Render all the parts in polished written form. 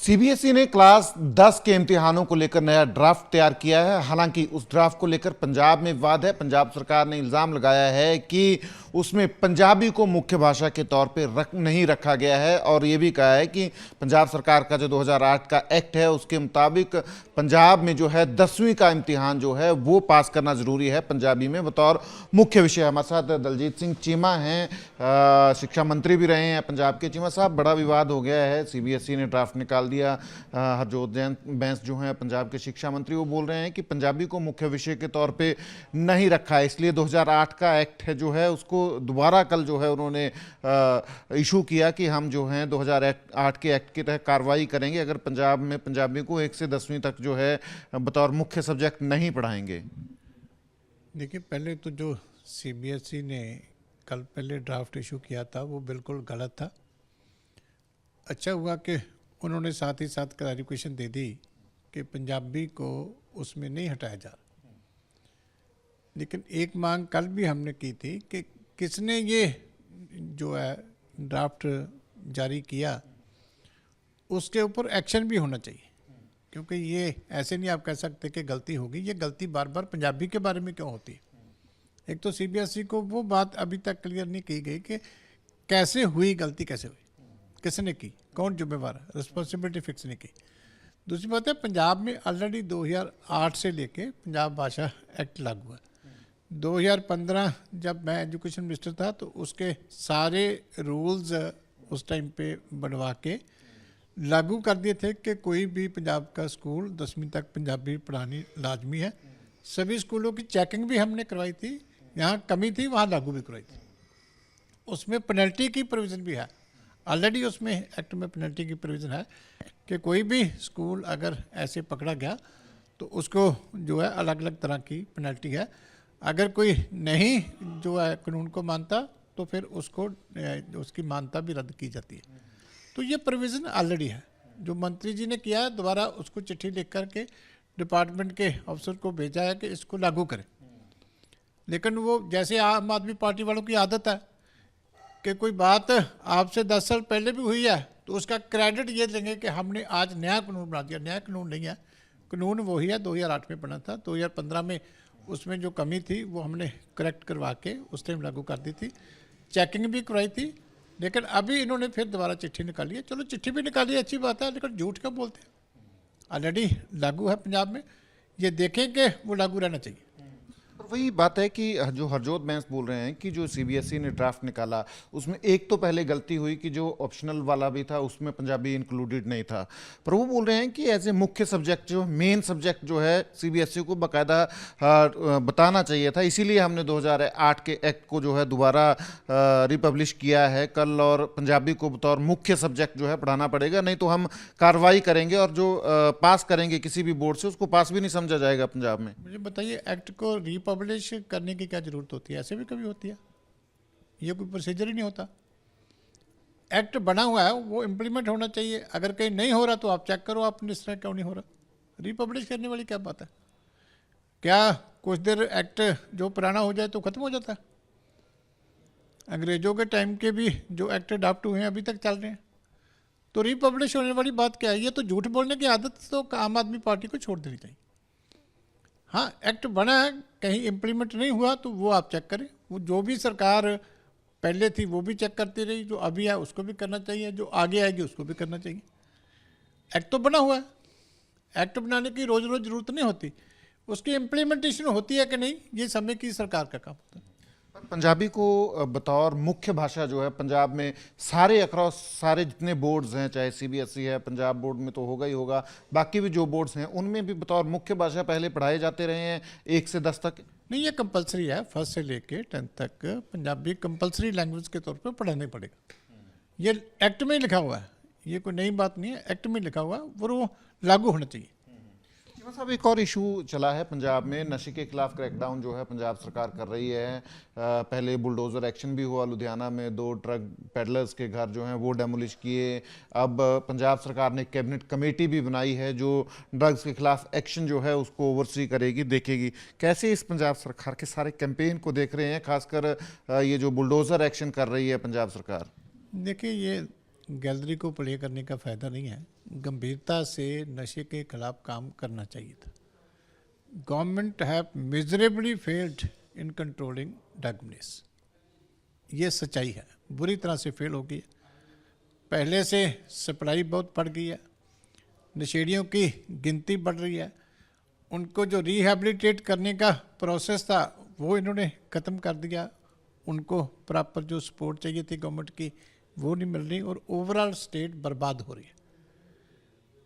CBSE ने class 10 के इम्तिहानों को लेकर नया ड्राफ्ट तैयार किया है। हालांकि उस ड्राफ्ट को लेकर पंजाब में विवाद है। पंजाब सरकार ने इल्जाम लगाया है कि उसमें पंजाबी को मुख्य भाषा के तौर पे नहीं रखा गया है और ये भी कहा है कि पंजाब सरकार का जो 2008 का एक्ट है उसके मुताबिक पंजाब में जो है 10वीं का इम्तिहान जो है वो पास करना जरूरी है पंजाबी में बतौर मुख्य विषय। हमारे साथ दलजीत सिंह चीमा हैं, शिक्षा मंत्री भी रहे हैं पंजाब के। चीमा साहब, बड़ा विवाद हो गया है, सीबीएसई ने ड्राफ्ट निकाल दिया। हरजोत बैंस जो हैं पंजाब के शिक्षा मंत्री, वो बोल रहे हैं कि पंजाबी को मुख्य विषय के तौर पे नहीं रखा है, इसलिए 2008 का एक्ट है जो है उसको दोबारा कल जो है उन्होंने इशू किया कि हम जो हैं 2008 के एक्ट के तहत कार्रवाई करेंगे अगर पंजाब में पंजाबी को 1 से 10वीं तक जो है बतौर मुख्य सब्जेक्ट नहीं पढ़ाएंगे। देखिए, पहले तो जो सीबीएसई ने कल पहले ड्राफ्ट इशू किया था वो बिल्कुल गलत था। अच्छा हुआ कि उन्होंने साथ ही साथ क्लैरिफिकेशन दे दी कि पंजाबी को उसमें नहीं हटाया जा रहा। लेकिन एक मांग कल भी हमने की थी कि किसने ये जो है ड्राफ्ट जारी किया उसके ऊपर एक्शन भी होना चाहिए, क्योंकि ये ऐसे नहीं आप कह सकते कि गलती होगी। ये गलती बार बार पंजाबी के बारे में क्यों होती है? एक तो सीबीएसई को वो बात अभी तक क्लियर नहीं की गई कि कैसे हुई, गलती कैसे हुई, किसने की, कौन जिम्मेवार है, रिस्पॉन्सिबिलिटी फिक्स नहीं की। दूसरी बात है, पंजाब में ऑलरेडी 2008 से लेके पंजाब भाषा एक्ट लागू है। 2015 जब मैं एजुकेशन मिनिस्टर था तो उसके सारे रूल्स उस टाइम पे बनवा के लागू कर दिए थे कि कोई भी पंजाब का स्कूल 10वीं तक पंजाबी पढ़ानी लाजमी है। सभी स्कूलों की चेकिंग भी हमने करवाई थी, यहाँ कमी थी वहाँ लागू भी करवाई थी। उसमें पेनल्टी की प्रोविज़न भी है, ऑलरेडी उसमें एक्ट में पेनल्टी की प्रोविज़न है कि कोई भी स्कूल अगर ऐसे पकड़ा गया तो उसको जो है अलग अलग तरह की पेनल्टी है। अगर कोई नहीं जो है कानून को मानता तो फिर उसको उसकी मान्यता भी रद्द की जाती है। तो ये प्रोविज़न ऑलरेडी है। जो मंत्री जी ने किया है, दोबारा उसको चिट्ठी लिख करके डिपार्टमेंट के अफसर को भेजा है कि इसको लागू करें। लेकिन वो जैसे आम आदमी पार्टी वालों की आदत है कि कोई बात आपसे 10 साल पहले भी हुई है तो उसका क्रेडिट ये लेंगे कि हमने आज नया कानून बना दिया। नया कानून नहीं है, कानून वही है 2008 में बना था। 2015 में उसमें जो कमी थी वो हमने करेक्ट करवा के उस टाइम लागू कर दी थी, चेकिंग भी करवाई थी। लेकिन अभी इन्होंने फिर दोबारा चिट्ठी निकाली है। चलो, चिट्ठी भी निकाली अच्छी बात है, लेकिन झूठ क्यों बोलते हैं? ऑलरेडी लागू है पंजाब में, ये देखें कि वो लागू रहना चाहिए। और वही बात है कि जो हरजोत बैंस बोल रहे हैं कि जो सीबीएसई ने ड्राफ्ट निकाला उसमें एक तो पहले गलती हुई कि जो ऑप्शनल वाला भी था उसमें पंजाबी इंक्लूडेड नहीं था, पर वो बोल रहे हैं कि एज ए मुख्य सब्जेक्ट जो मेन सब्जेक्ट जो है सीबीएसई को बाकायदा बताना चाहिए था। इसीलिए हमने 2008 के एक्ट को जो है दोबारा रिपब्लिश किया है कल, और पंजाबी को बतौर मुख्य सब्जेक्ट जो है पढ़ाना पड़ेगा, नहीं तो हम कार्रवाई करेंगे और जो पास करेंगे किसी भी बोर्ड से उसको पास भी नहीं समझा जाएगा पंजाब में। मुझे बताइए, एक्ट को पब्लिश करने की क्या जरूरत होती है? ऐसे भी कभी होती है? ये कोई प्रोसीजर ही नहीं होता। एक्ट बना हुआ है, वो इम्प्लीमेंट होना चाहिए। अगर कहीं नहीं हो रहा तो आप चेक करो, आप इस तरह क्यों नहीं हो रहा। रिपब्लिश करने वाली क्या बात है? क्या कुछ देर एक्ट जो पुराना हो जाए तो खत्म हो जाता है? अंग्रेजों के टाइम के भी जो एक्ट अडॉप्ट हुए हैं अभी तक चल रहे हैं, तो रिपब्लिश होने वाली बात क्या है? ये तो झूठ बोलने की आदत तो आम आदमी पार्टी को छोड़ देनी चाहिए। हाँ, एक्ट बना है, कहीं इम्प्लीमेंट नहीं हुआ तो वो आप चेक करें। वो जो भी सरकार पहले थी वो भी चेक करती रही, जो अभी है उसको भी करना चाहिए, जो आगे आएगी उसको भी करना चाहिए। एक्ट तो बना हुआ है, एक्ट बनाने की रोज़ रोज़ ज़रूरत नहीं होती, उसकी इम्प्लीमेंटेशन होती है कि नहीं ये समय की सरकार का काम होता है। पंजाबी को बतौर मुख्य भाषा जो है पंजाब में सारे अक्रॉस सारे जितने बोर्ड्स हैं, चाहे सीबीएसई है, पंजाब बोर्ड में तो होगा ही होगा, बाकी भी जो बोर्ड्स हैं उनमें भी बतौर मुख्य भाषा पहले पढ़ाए जाते रहे हैं 1 से 10 तक। नहीं, ये कंपलसरी है, 1st से लेके 10th तक पंजाबी कंपलसरी लैंग्वेज के तौर पर पढ़ाना ही पड़ेगा। ये एक्ट में ही लिखा हुआ है, ये कोई नई बात नहीं है, एक्ट में लिखा हुआ है और वो लागू होना चाहिए। साहब, एक और इशू चला है पंजाब में, नशे के खिलाफ क्रैकडाउन जो है पंजाब सरकार कर रही है। पहले बुलडोजर एक्शन भी हुआ, लुधियाना में 2 ड्रग पेडलर्स के घर जो हैं वो डेमोलिश किए। अब पंजाब सरकार ने कैबिनेट कमेटी भी बनाई है जो ड्रग्स के खिलाफ एक्शन जो है उसको ओवरसी करेगी, देखेगी। कैसे इस पंजाब सरकार के सारे कैंपेन को देख रहे हैं, खासकर ये जो बुलडोजर एक्शन कर रही है पंजाब सरकार? देखिए, ये गैलरी को प्ले करने का फ़ायदा नहीं है, गंभीरता से नशे के खिलाफ काम करना चाहिए था। Government have miserably failed in controlling drug business, ये सच्चाई है, बुरी तरह से फेल हो गई है। पहले से सप्लाई बहुत बढ़ गई है, नशेड़ियों की गिनती बढ़ रही है, उनको जो रिहैबिलिटेट करने का प्रोसेस था वो इन्होंने ख़त्म कर दिया, उनको प्रॉपर जो सपोर्ट चाहिए थी गवर्नमेंट की वो नहीं मिल रही और ओवरऑल स्टेट बर्बाद हो रही है।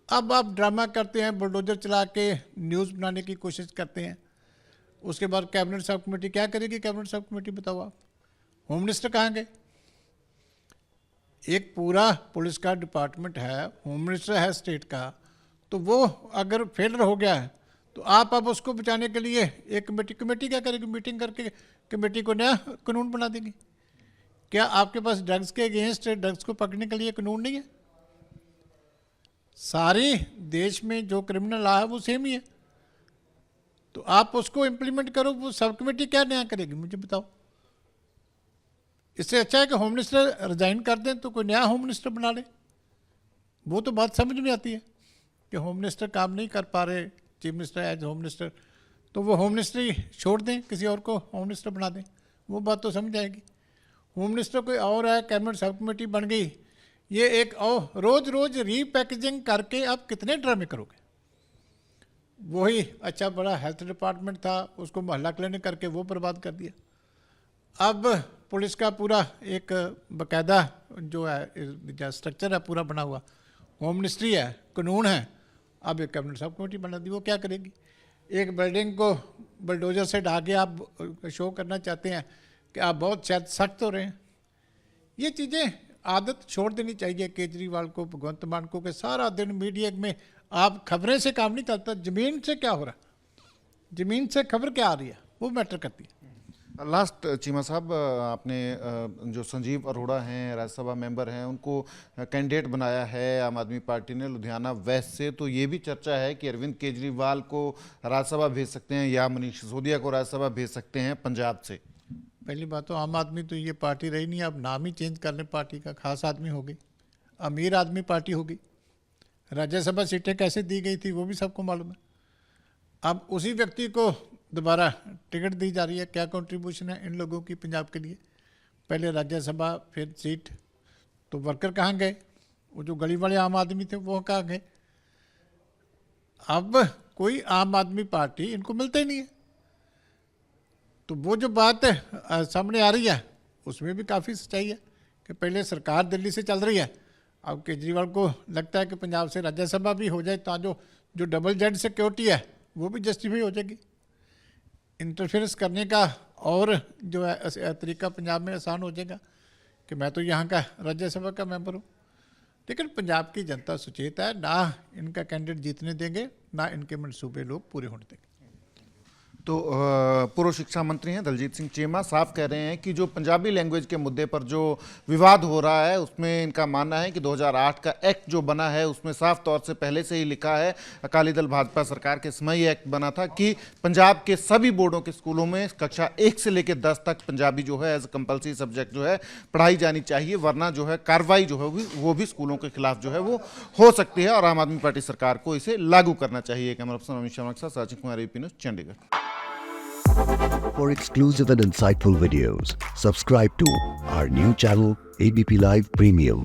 अब आप ड्रामा करते हैं, बुलडोजर चला के न्यूज़ बनाने की कोशिश करते हैं, उसके बाद कैबिनेट सब कमेटी क्या करेगी? कैबिनेट सब कमेटी बताओ आप, होम मिनिस्टर कहाँ गए? एक पूरा पुलिस का डिपार्टमेंट है, होम मिनिस्टर है स्टेट का, तो वो अगर फेलर हो गया है तो आप अब उसको बचाने के लिए एक कमेटी क्या करेगी? मीटिंग करके कमेटी को नया कानून बना देगी। क्या आपके पास ड्रग्स के अगेंस्ट, ड्रग्स को पकड़ने के लिए कानून नहीं है? सारे देश में जो क्रिमिनल लॉ है वो सेम ही है, तो आप उसको इम्प्लीमेंट करो। वो सब कमेटी क्या नया करेगी मुझे बताओ? इससे अच्छा है कि होम मिनिस्टर रिजाइन कर दें तो कोई नया होम मिनिस्टर बना ले। वो तो बात समझ में आती है कि होम मिनिस्टर काम नहीं कर पा रहे, chief minister age home minister, तो वो होम मिनिस्टर ही छोड़ दें, किसी और को होम मिनिस्टर बना दें, वो बात तो समझ आएगी। होम मिनिस्टर कोई और है, कैबिनेट सब कमेटी बन गई, ये एक और रोज़ रोज़ रीपैकेजिंग करके आप कितने ड्रामे करोगे? वही अच्छा बड़ा हेल्थ डिपार्टमेंट था, उसको मोहल्ला क्लिनिक करके वो बर्बाद कर दिया। अब पुलिस का पूरा एक बाकायदा जो है स्ट्रक्चर है पूरा बना हुआ, होम मिनिस्ट्री है, कानून है, अब एक कैबिनेट सब कमेटी बना दी, वो क्या करेगी? एक बिल्डिंग को बुलडोजर से ढा के आप शो करना चाहते हैं कि आप बहुत शायद सख्त हो रहे हैं। ये चीज़ें आदत छोड़ देनी चाहिए केजरीवाल को, भगवंत मान को, कि सारा दिन मीडिया में आप खबरें से काम नहीं चलता, ज़मीन से क्या हो रहा है, ज़मीन से खबर क्या आ रही है वो मैटर करती है। लास्ट चीमा साहब, आपने जो संजीव अरोड़ा हैं, राज्यसभा मेंबर हैं, उनको कैंडिडेट बनाया है आम आदमी पार्टी ने लुधियाना वेस्ट से, तो ये भी चर्चा है कि अरविंद केजरीवाल को राज्यसभा भेज सकते हैं या मनीष सिसोदिया को राज्यसभा भेज सकते हैं पंजाब से। पहली बात तो आम आदमी तो ये पार्टी रही नहीं, अब नाम ही चेंज कर लें पार्टी का, खास आदमी हो गई, अमीर आदमी पार्टी हो गई। राज्यसभा सीटें कैसे दी गई थी वो भी सबको मालूम है। अब उसी व्यक्ति को दोबारा टिकट दी जा रही है, क्या कंट्रीब्यूशन है इन लोगों की पंजाब के लिए? पहले राज्यसभा फिर सीट, तो वर्कर कहाँ गए? वो जो गली वाले आम आदमी थे वो कहाँ गए? अब कोई आम आदमी पार्टी इनको मिलता ही नहीं है। तो वो जो बात सामने आ रही है उसमें भी काफ़ी सच्चाई है कि पहले सरकार दिल्ली से चल रही है, अब केजरीवाल को लगता है कि पंजाब से राज्यसभा भी हो जाए ताकि जो डबल जेड सिक्योरिटी है वो भी जस्टिफाई हो जाएगी। इंटरफेरेंस करने का और जो है तरीका पंजाब में आसान हो जाएगा कि मैं तो यहाँ का राज्यसभा का मेंबर हूँ। लेकिन पंजाब की जनता सुचेत है, ना इनका कैंडिडेट जीतने देंगे, ना इनके मंसूबे लोग पूरे होने देंगे। तो पूर्व शिक्षा मंत्री हैं दलजीत सिंह चीमा साफ कह रहे हैं कि जो पंजाबी लैंग्वेज के मुद्दे पर जो विवाद हो रहा है उसमें इनका मानना है कि 2008 का एक्ट जो बना है उसमें साफ तौर से पहले से ही लिखा है, अकाली दल भाजपा सरकार के समय ही एक्ट बना था कि पंजाब के सभी बोर्डों के स्कूलों में कक्षा 1 से लेकर 10 तक पंजाबी जो है एज कंपल्सरी सब्जेक्ट जो है पढ़ाई जानी चाहिए, वरना जो है कार्रवाई जो है वो भी स्कूलों के खिलाफ जो है वो हो सकती है और आम आदमी पार्टी सरकार को इसे लागू करना चाहिए। कैमरा पर्सन अमित शर्मा के साथ Sachin Kumar, AP news, Chandigarh. For exclusive and insightful videos, subscribe to our new channel ABP Live Premium.